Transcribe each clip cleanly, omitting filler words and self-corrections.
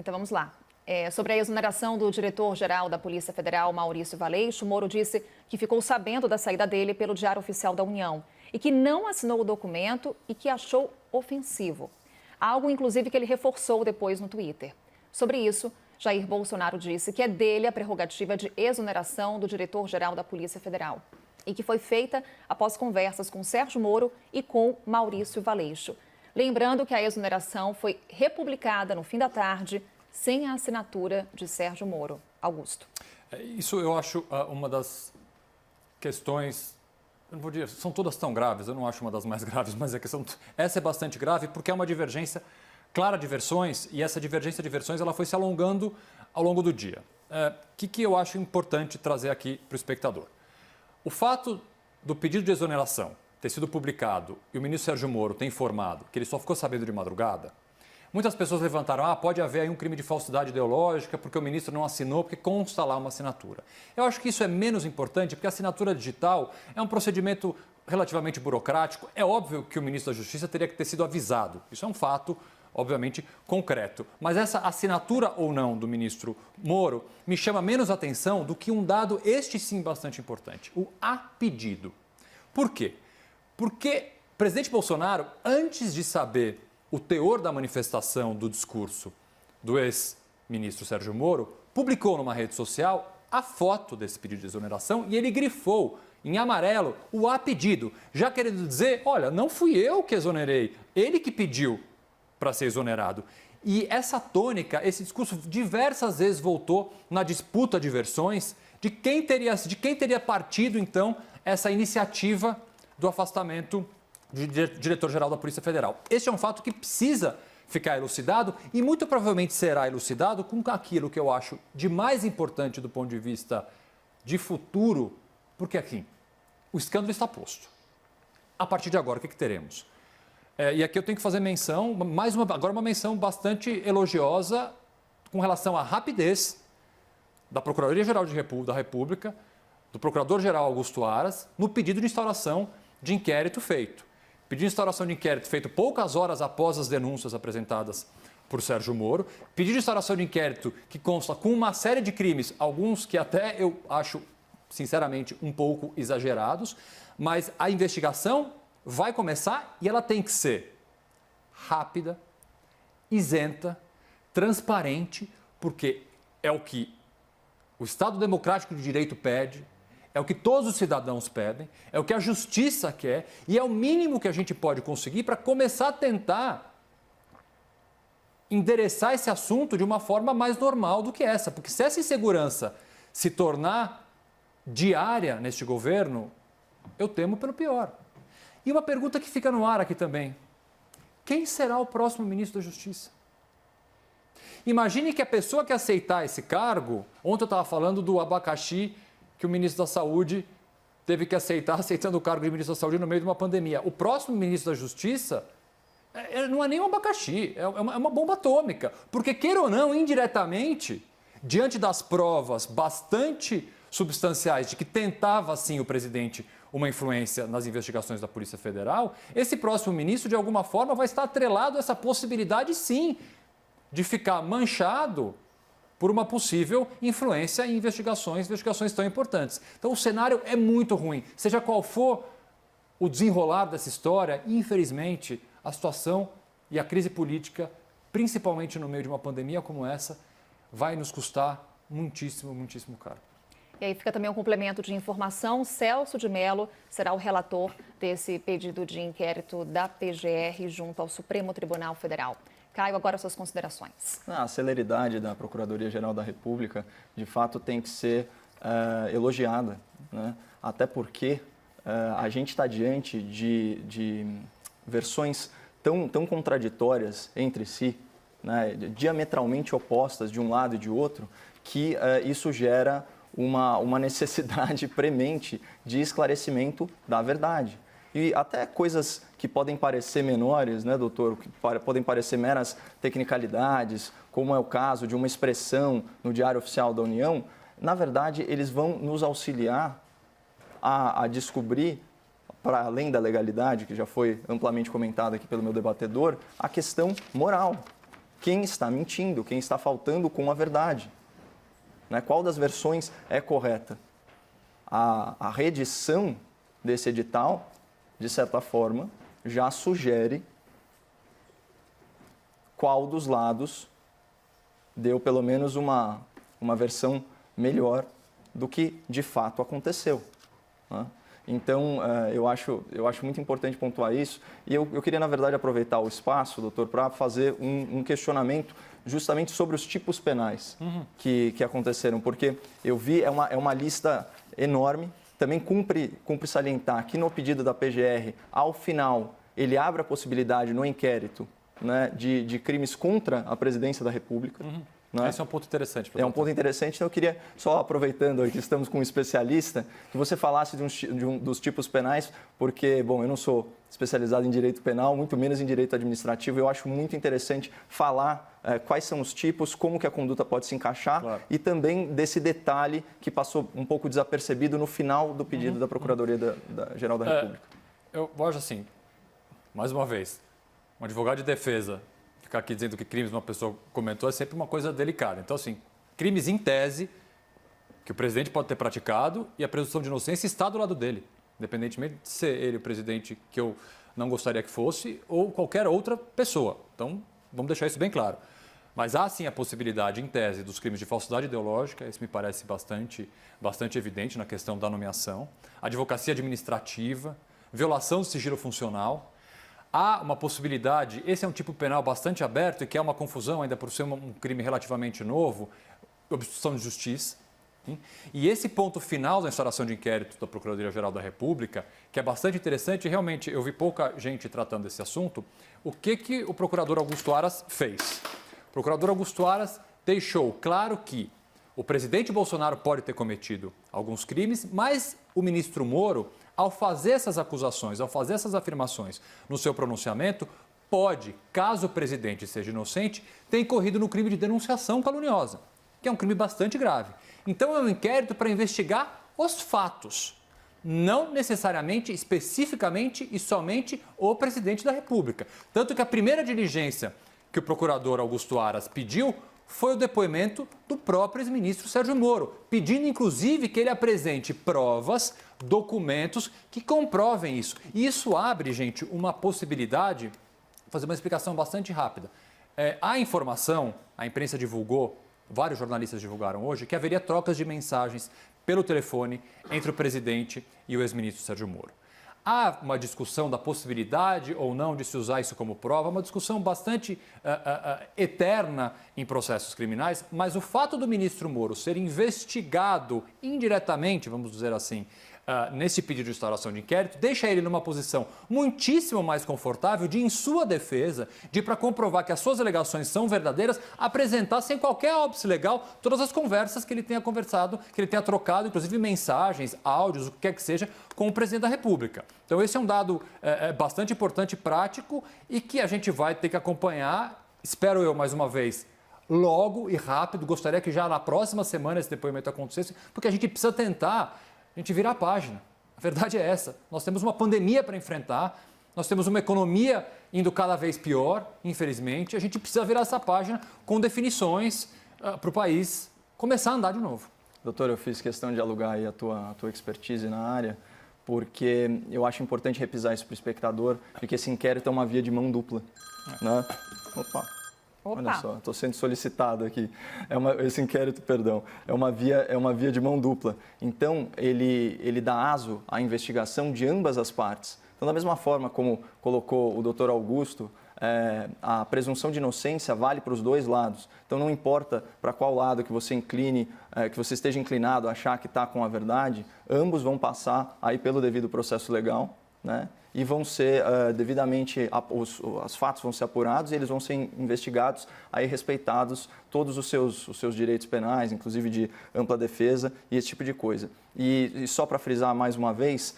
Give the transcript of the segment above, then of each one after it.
Então vamos lá. Sobre a exoneração do diretor-geral da Polícia Federal, Maurício Valeixo, Moro disse que ficou sabendo da saída dele pelo Diário Oficial da União e que não assinou o documento e que achou ofensivo. Algo, inclusive, que ele reforçou depois no Twitter. Sobre isso, Jair Bolsonaro disse que é dele a prerrogativa de exoneração do diretor-geral da Polícia Federal e que foi feita após conversas com Sérgio Moro e com Maurício Valeixo. Lembrando que a exoneração foi republicada no fim da tarde, sem a assinatura de Sérgio Moro. Augusto. Isso eu acho uma das questões, eu não vou dizer, são todas tão graves, eu não acho uma das mais graves, mas essa é bastante grave porque é uma divergência clara de versões e essa divergência de versões ela foi se alongando ao longo do dia. O que eu acho importante trazer aqui para o espectador? O fato do pedido de exoneração ter sido publicado e o ministro Sérgio Moro ter informado que ele só ficou sabendo de madrugada, muitas pessoas levantaram, pode haver aí um crime de falsidade ideológica porque o ministro não assinou, porque consta lá uma assinatura. Eu acho que isso é menos importante porque a assinatura digital é um procedimento relativamente burocrático. É óbvio que o ministro da Justiça teria que ter sido avisado. Isso é um fato, obviamente, concreto. Mas essa assinatura ou não do ministro Moro me chama menos atenção do que um dado, este sim, bastante importante, o a pedido. Por quê? Porque o presidente Bolsonaro, antes de saber o teor da manifestação do discurso do ex-ministro Sérgio Moro, publicou numa rede social a foto desse pedido de exoneração e ele grifou em amarelo o a pedido, já querendo dizer, olha, não fui eu que exonerei, ele que pediu para ser exonerado. E essa tônica, esse discurso diversas vezes voltou na disputa de versões de quem teria partido, então, essa iniciativa do afastamento de diretor-geral da Polícia Federal. Este é um fato que precisa ficar elucidado e muito provavelmente será elucidado com aquilo que eu acho de mais importante do ponto de vista de futuro, porque aqui o escândalo está posto. A partir de agora, o que teremos? E aqui eu tenho que fazer menção, agora uma menção bastante elogiosa com relação à rapidez da Procuradoria-Geral da República, do Procurador-Geral Augusto Aras, no pedido de instauração de inquérito feito. Pedido de instauração de inquérito feito poucas horas após as denúncias apresentadas por Sérgio Moro. Pedido de instauração de inquérito que consta com uma série de crimes, alguns que até eu acho, sinceramente, um pouco exagerados, mas a investigação vai começar e ela tem que ser rápida, isenta, transparente, porque é o que o Estado Democrático de Direito pede, é o que todos os cidadãos pedem, é o que a justiça quer e é o mínimo que a gente pode conseguir para começar a tentar endereçar esse assunto de uma forma mais normal do que essa. Porque se essa insegurança se tornar diária neste governo, eu temo pelo pior. E uma pergunta que fica no ar aqui também. Quem será o próximo ministro da Justiça? Imagine que a pessoa que aceitar esse cargo, ontem eu estava falando do abacaxi que o ministro da Saúde teve que aceitar, aceitando o cargo de ministro da Saúde no meio de uma pandemia. O próximo ministro da Justiça não é nem um abacaxi, é uma bomba atômica. Porque, queira ou não, indiretamente, diante das provas bastante substanciais de que tentava, sim, o presidente uma influência nas investigações da Polícia Federal, esse próximo ministro, de alguma forma, vai estar atrelado a essa possibilidade, sim, de ficar manchado por uma possível influência em investigações tão importantes. Então, o cenário é muito ruim. Seja qual for o desenrolar dessa história, infelizmente, a situação e a crise política, principalmente no meio de uma pandemia como essa, vai nos custar muitíssimo, muitíssimo caro. E aí fica também um complemento de informação. Celso de Mello será o relator desse pedido de inquérito da PGR junto ao Supremo Tribunal Federal. Caio, agora suas considerações. A celeridade da Procuradoria-Geral da República, de fato, tem que ser elogiada, né? Até porque a gente está diante de versões tão contraditórias entre si, né? Diametralmente opostas de um lado e de outro, que isso gera uma necessidade premente de esclarecimento da verdade. E até coisas que podem parecer menores, né, doutor, que podem parecer meras tecnicalidades, como é o caso de uma expressão no Diário Oficial da União, na verdade, eles vão nos auxiliar a descobrir, para além da legalidade, que já foi amplamente comentada aqui pelo meu debatedor, a questão moral. quem está mentindo, quem está faltando com a verdade. Né? Qual das versões é correta? A reedição desse edital, de certa forma, já sugere qual dos lados deu pelo menos uma versão melhor do que de fato aconteceu. Né? Então, eu acho muito importante pontuar isso. E eu queria, na verdade, aproveitar o espaço, doutor, para fazer um questionamento justamente sobre os tipos penais que aconteceram. Porque eu vi, é uma lista enorme. Também cumpre salientar que no pedido da PGR, ao final, ele abre a possibilidade no inquérito, né, de crimes contra a presidência da República. Né? Esse é um ponto interessante. É um ponto interessante, então eu queria, só aproveitando que estamos com um especialista, que você falasse dos tipos penais, porque, bom, eu não sou especializado em direito penal, muito menos em direito administrativo, eu acho muito interessante falar quais são os tipos, como que a conduta pode se encaixar, claro, e também desse detalhe que passou um pouco desapercebido no final do pedido da Procuradoria-Geral da República. Eu acho assim, mais uma vez, um advogado de defesa ficar aqui dizendo que crimes uma pessoa comentou é sempre uma coisa delicada. Então, assim, crimes em tese que o presidente pode ter praticado e a presunção de inocência está do lado dele, independentemente de ser ele o presidente que eu não gostaria que fosse ou qualquer outra pessoa. Então, vamos deixar isso bem claro. Mas há, sim, a possibilidade, em tese, dos crimes de falsidade ideológica, isso me parece bastante evidente na questão da nomeação, advocacia administrativa, violação do sigilo funcional. Há uma possibilidade, esse é um tipo penal bastante aberto e que é uma confusão ainda por ser um crime relativamente novo, obstrução de justiça. Sim? E esse ponto final da instauração de inquérito da Procuradoria-Geral da República, que é bastante interessante, realmente eu vi pouca gente tratando desse assunto, o que o procurador Augusto Aras fez? O procurador Augusto Aras deixou claro que o presidente Bolsonaro pode ter cometido alguns crimes, mas o ministro Moro, ao fazer essas acusações, ao fazer essas afirmações no seu pronunciamento, pode, caso o presidente seja inocente, ter incorrido no crime de denunciação caluniosa, que é um crime bastante grave. Então, é um inquérito para investigar os fatos, não necessariamente, especificamente e somente o presidente da República. Tanto que a primeira diligência que o procurador Augusto Aras pediu foi o depoimento do próprio ex-ministro Sérgio Moro, pedindo inclusive que ele apresente provas, documentos que comprovem isso. E isso abre, gente, uma possibilidade, vou fazer uma explicação bastante rápida. A informação, a imprensa divulgou, vários jornalistas divulgaram hoje, que haveria trocas de mensagens pelo telefone entre o presidente e o ex-ministro Sérgio Moro. Há uma discussão da possibilidade ou não de se usar isso como prova, uma discussão bastante eterna em processos criminais, mas o fato do ministro Moro ser investigado indiretamente, vamos dizer assim, nesse pedido de instauração de inquérito, deixa ele numa posição muitíssimo mais confortável de, em sua defesa, de, para comprovar que as suas alegações são verdadeiras, apresentar sem qualquer óbice legal todas as conversas que ele tenha conversado, que ele tenha trocado, inclusive mensagens, áudios, o que quer que seja, com o presidente da República. Então, esse é um dado bastante importante e prático e que a gente vai ter que acompanhar, espero eu, mais uma vez, logo e rápido. Gostaria que já na próxima semana esse depoimento acontecesse, porque a gente precisa tentar virar a página. A verdade é essa. Nós temos uma pandemia para enfrentar, nós temos uma economia indo cada vez pior, infelizmente. A gente precisa virar essa página com definições para o país começar a andar de novo. Doutor, eu fiz questão de alugar aí a tua expertise na área, porque eu acho importante repisar isso para o espectador, porque esse inquérito é uma via de mão dupla. Né? Opa! Olha só, estou sendo solicitado aqui. Esse inquérito, perdão, é uma via de mão dupla. Então, ele dá aso à investigação de ambas as partes. Então, da mesma forma como colocou o doutor Augusto, a presunção de inocência vale para os dois lados. Então, não importa para qual lado que você incline, que você esteja inclinado a achar que está com a verdade, ambos vão passar aí pelo devido processo legal, né? E vão ser devidamente, os fatos vão ser apurados e eles vão ser investigados, aí respeitados todos os seus direitos penais, inclusive de ampla defesa e esse tipo de coisa. E só para frisar mais uma vez,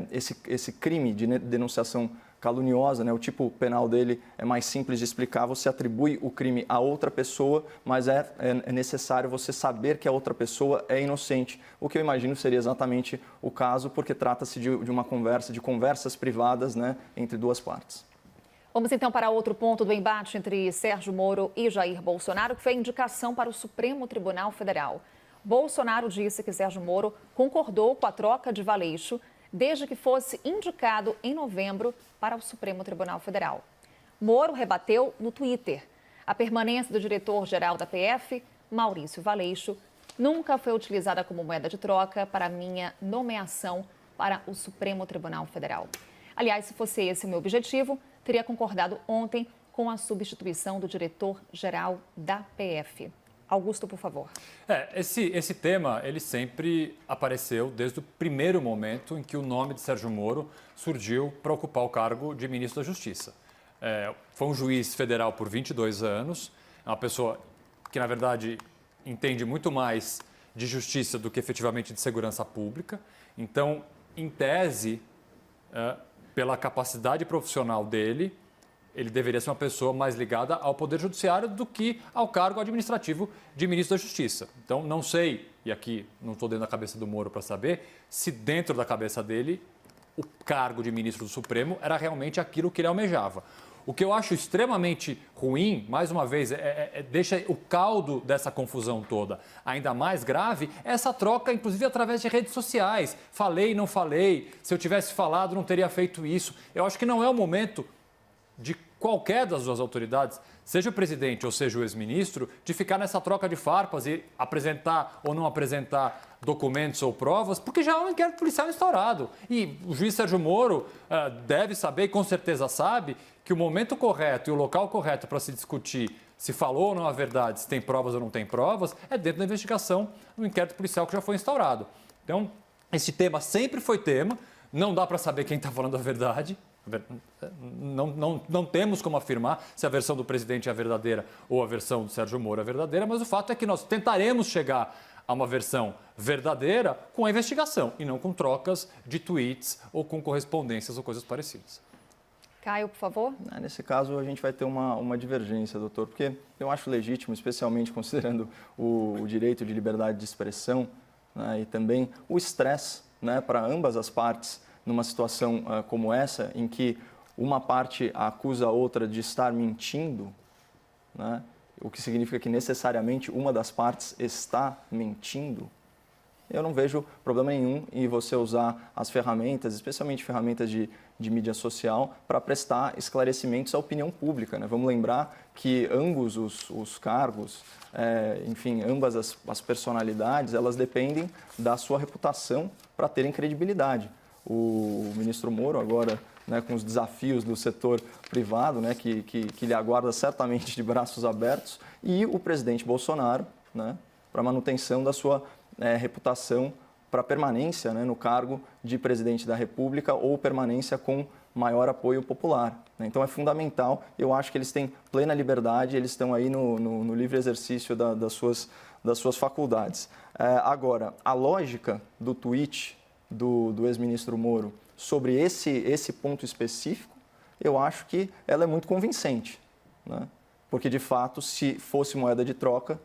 esse crime de denunciação caluniosa, né, o tipo penal dele é mais simples de explicar, você atribui o crime a outra pessoa, mas é necessário você saber que a outra pessoa é inocente, o que eu imagino seria exatamente o caso, porque trata-se de uma conversa, de conversas privadas, né, entre duas partes. Vamos então para outro ponto do embate entre Sérgio Moro e Jair Bolsonaro, que foi a indicação para o Supremo Tribunal Federal. Bolsonaro disse que Sérgio Moro concordou com a troca de Valeixo desde que fosse indicado em novembro para o Supremo Tribunal Federal. Moro rebateu no Twitter: a permanência do diretor-geral da PF, Maurício Valeixo, nunca foi utilizada como moeda de troca para minha nomeação para o Supremo Tribunal Federal. Aliás, se fosse esse o meu objetivo, teria concordado ontem com a substituição do diretor-geral da PF. Augusto, por favor. Esse tema, ele sempre apareceu desde o primeiro momento em que o nome de Sérgio Moro surgiu para ocupar o cargo de ministro da Justiça. Foi um juiz federal por 22 anos, é uma pessoa que, na verdade, entende muito mais de justiça do que efetivamente de segurança pública. Então, em tese, pela capacidade profissional dele, ele deveria ser uma pessoa mais ligada ao Poder Judiciário do que ao cargo administrativo de ministro da Justiça. Então, não sei, e aqui não estou dentro da cabeça do Moro para saber, se dentro da cabeça dele o cargo de ministro do Supremo era realmente aquilo que ele almejava. O que eu acho extremamente ruim, mais uma vez, deixa o caldo dessa confusão toda ainda mais grave, é essa troca, inclusive através de redes sociais. Falei, não falei, se eu tivesse falado, não teria feito isso. Eu acho que não é o momento de qualquer das duas autoridades, seja o presidente ou seja o ex-ministro, de ficar nessa troca de farpas e apresentar ou não apresentar documentos ou provas, porque já há um inquérito policial instaurado. E o juiz Sérgio Moro deve saber, e com certeza sabe, que o momento correto e o local correto para se discutir se falou ou não a verdade, se tem provas ou não tem provas, é dentro da investigação do inquérito policial que já foi instaurado. Então, esse tema sempre foi tema, não dá para saber quem está falando a verdade. Não temos como afirmar se a versão do presidente é a verdadeira ou a versão do Sérgio Moro é a verdadeira, mas o fato é que nós tentaremos chegar a uma versão verdadeira com a investigação e não com trocas de tweets ou com correspondências ou coisas parecidas. Caio, por favor. Nesse caso, a gente vai ter uma divergência, doutor, porque eu acho legítimo, especialmente considerando o direito de liberdade de expressão, né, e também o estresse, né, para ambas as partes, numa situação como essa, em que uma parte acusa a outra de estar mentindo, né? O que significa que necessariamente uma das partes está mentindo, eu não vejo problema nenhum em você usar as ferramentas, especialmente ferramentas de mídia social, para prestar esclarecimentos à opinião pública, né? Vamos lembrar que ambos os cargos, enfim, ambas as personalidades, elas dependem da sua reputação para terem credibilidade. O ministro Moro agora, né, com os desafios do setor privado, né, que lhe aguarda certamente de braços abertos, e o presidente Bolsonaro, né, para manutenção da sua reputação para permanência, né, no cargo de presidente da República ou permanência com maior apoio popular, né? Então é fundamental, eu acho que eles têm plena liberdade, eles estão aí no livre exercício das suas faculdades. Agora, a lógica do tweet do ex-ministro Moro sobre esse ponto específico, eu acho que ela é muito convincente, né? Porque, de fato, se fosse moeda de troca,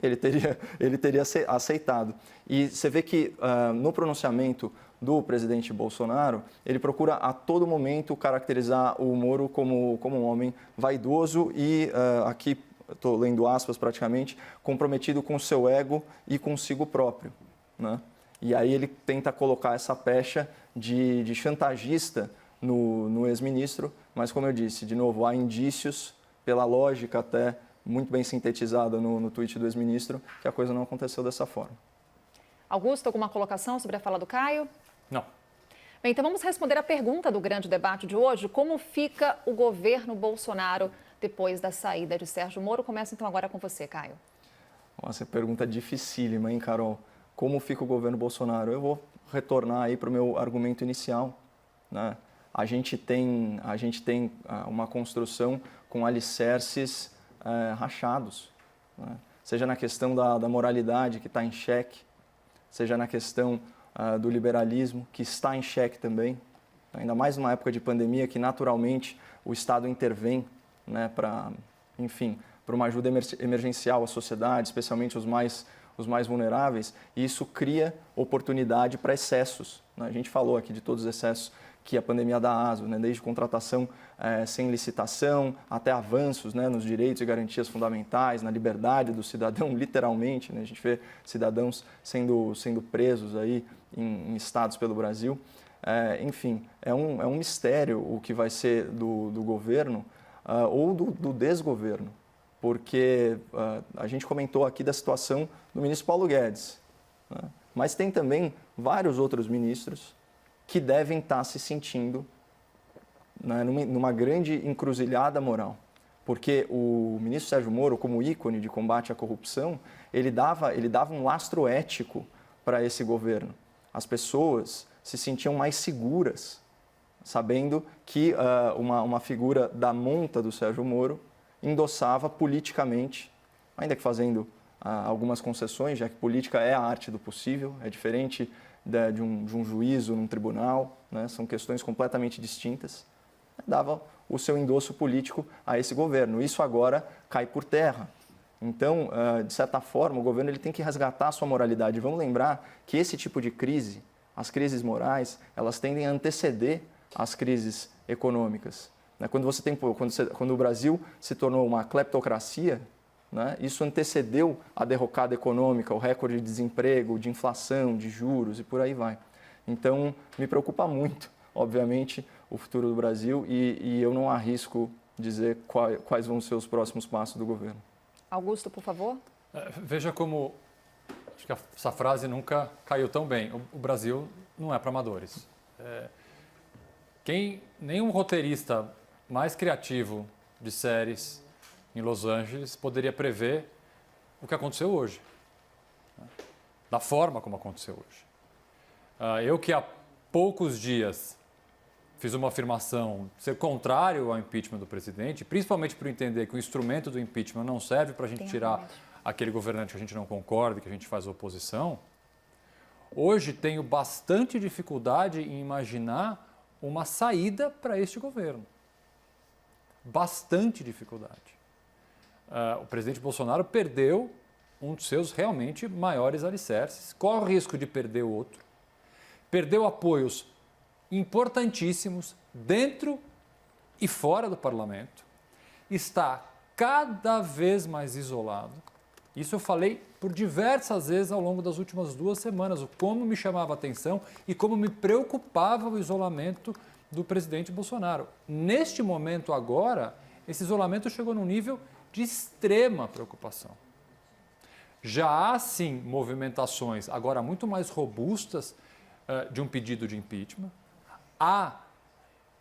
ele teria aceitado. E você vê que no pronunciamento do presidente Bolsonaro, ele procura a todo momento caracterizar o Moro como um homem vaidoso e, aqui estou lendo aspas praticamente, comprometido com o seu ego e consigo próprio, né? E aí ele tenta colocar essa pecha de chantagista no ex-ministro, mas como eu disse, de novo, há indícios, pela lógica até muito bem sintetizada no tweet do ex-ministro, que a coisa não aconteceu dessa forma. Augusto, alguma colocação sobre a fala do Caio? Não. Bem, então vamos responder a pergunta do grande debate de hoje. Como fica o governo Bolsonaro depois da saída de Sérgio Moro? Começa então agora com você, Caio. Nossa, pergunta dificílima, hein, Carol? Como fica o governo Bolsonaro? Eu vou retornar aí para o meu argumento inicial, né? A gente tem uma construção com alicerces rachados, né? Seja na questão da moralidade, que está em xeque, seja na questão do liberalismo, que está em xeque também, ainda mais numa época de pandemia que naturalmente o Estado intervém, né, para uma ajuda emergencial à sociedade, especialmente os mais vulneráveis, e isso cria oportunidade para excessos, né? A gente falou aqui de todos os excessos que a pandemia dá aso, né? Desde contratação sem licitação até avanços, né, nos direitos e garantias fundamentais, na liberdade do cidadão, literalmente, né? A gente vê cidadãos sendo presos aí em estados pelo Brasil. Enfim, é um mistério o que vai ser do governo ou do desgoverno, porque a gente comentou aqui da situação do ministro Paulo Guedes, né? Mas tem também vários outros ministros que devem estar se sentindo, né, numa grande encruzilhada moral. Porque o ministro Sérgio Moro, como ícone de combate à corrupção, ele dava um lastro ético para esse governo. As pessoas se sentiam mais seguras, sabendo que uma figura da monta do Sérgio Moro endossava politicamente, ainda que fazendo algumas concessões, já que política é a arte do possível, é diferente de um juízo num tribunal, né? São questões completamente distintas, dava o seu endosso político a esse governo. Isso agora cai por terra. Então, de certa forma, o governo ele tem que resgatar a sua moralidade. Vamos lembrar que esse tipo de crise, as crises morais, elas tendem a anteceder as crises econômicas. Quando o Brasil se tornou uma cleptocracia, né, isso antecedeu a derrocada econômica, o recorde de desemprego, de inflação, de juros e por aí vai. Então, me preocupa muito, obviamente, o futuro do Brasil e eu não arrisco dizer quais vão ser os próximos passos do governo. Augusto, por favor. Veja como, acho que essa frase nunca caiu tão bem. O Brasil não é para amadores. Nenhum roteirista mais criativo de séries em Los Angeles poderia prever o que aconteceu hoje, né? Da forma como aconteceu hoje. Eu que há poucos dias fiz uma afirmação ser contrário ao impeachment do presidente, principalmente por entender que o instrumento do impeachment não serve para a gente tirar aquele governante que a gente não concorda, que a gente faz oposição. Hoje tenho bastante dificuldade em imaginar uma saída para este governo. Bastante dificuldade. O presidente Bolsonaro perdeu um dos seus realmente maiores alicerces, corre o risco de perder outro, perdeu apoios importantíssimos dentro e fora do parlamento, está cada vez mais isolado. Isso eu falei por diversas vezes ao longo das últimas 2 semanas, o como me chamava a atenção e como me preocupava o isolamento do presidente Bolsonaro. Neste momento agora, esse isolamento chegou num nível de extrema preocupação. Já há, sim, movimentações agora muito mais robustas de um pedido de impeachment. Há,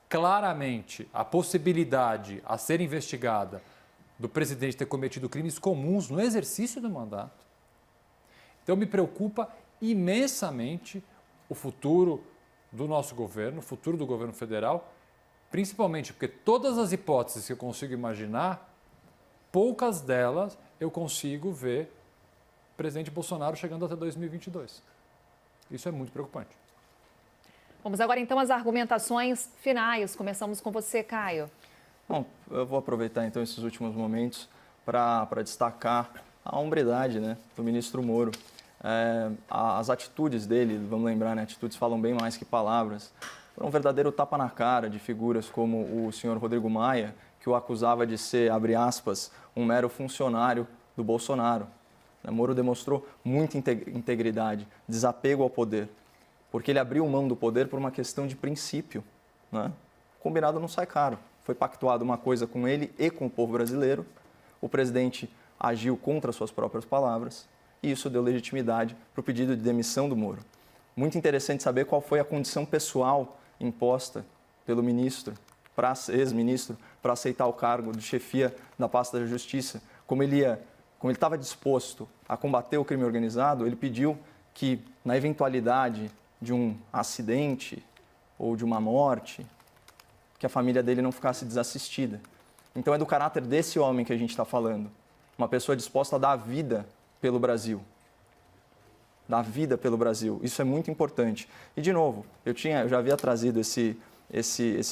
claramente, a possibilidade a ser investigada do presidente ter cometido crimes comuns no exercício do mandato. Então, me preocupa imensamente o futuro do nosso governo, o futuro do governo federal, principalmente porque todas as hipóteses que eu consigo imaginar, poucas delas eu consigo ver o presidente Bolsonaro chegando até 2022. Isso é muito preocupante. Vamos agora então às argumentações finais. Começamos com você, Caio. Bom, eu vou aproveitar então esses últimos momentos para destacar a hombridade, né, do ministro Moro. As atitudes dele, vamos lembrar, né, atitudes falam bem mais que palavras. Foi um verdadeiro tapa na cara de figuras como o senhor Rodrigo Maia, que o acusava de ser, abre aspas, um mero funcionário do Bolsonaro. Moro demonstrou muita integridade, desapego ao poder, porque ele abriu mão do poder por uma questão de princípio, né? Combinado não sai caro. Foi pactuado uma coisa com ele e com o povo brasileiro. O presidente agiu contra suas próprias palavras e isso deu legitimidade para o pedido de demissão do Moro. Muito interessante saber qual foi a condição pessoal imposta pelo ministro, ex-ministro, para aceitar o cargo de chefia da pasta da Justiça. Como ele estava disposto a combater o crime organizado, ele pediu que, na eventualidade de um acidente ou de uma morte, que a família dele não ficasse desassistida. Então é do caráter desse homem que a gente está falando. Uma pessoa disposta a dar a vida pelo Brasil. Dar vida pelo Brasil. Isso é muito importante. E, de novo, eu já havia trazido esse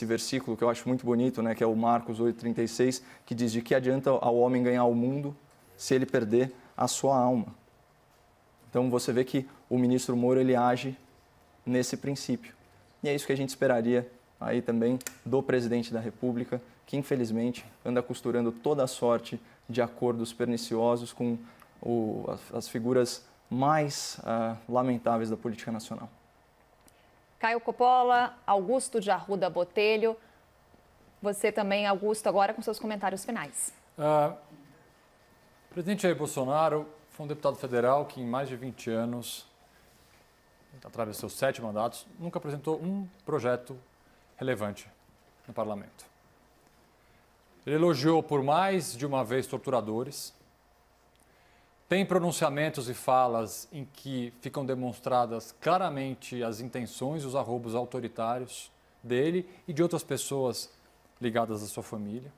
versículo que eu acho muito bonito, né, que é o Marcos 8,36, que diz: de que adianta ao homem ganhar o mundo se ele perder a sua alma? Então você vê que o ministro Moro ele age nesse princípio. E é isso que a gente esperaria aí também do presidente da República, que infelizmente anda costurando toda a sorte de acordos perniciosos com as figuras mais lamentáveis da política nacional. Caio Coppola, Augusto de Arruda Botelho. Você também, Augusto, agora com seus comentários finais. O presidente Jair Bolsonaro foi um deputado federal que em mais de 20 anos, através de seus 7 mandatos, nunca apresentou um projeto relevante no parlamento. Ele elogiou por mais de uma vez torturadores. Tem pronunciamentos e falas em que ficam demonstradas claramente as intenções e os arrobos autoritários dele e de outras pessoas ligadas à sua família.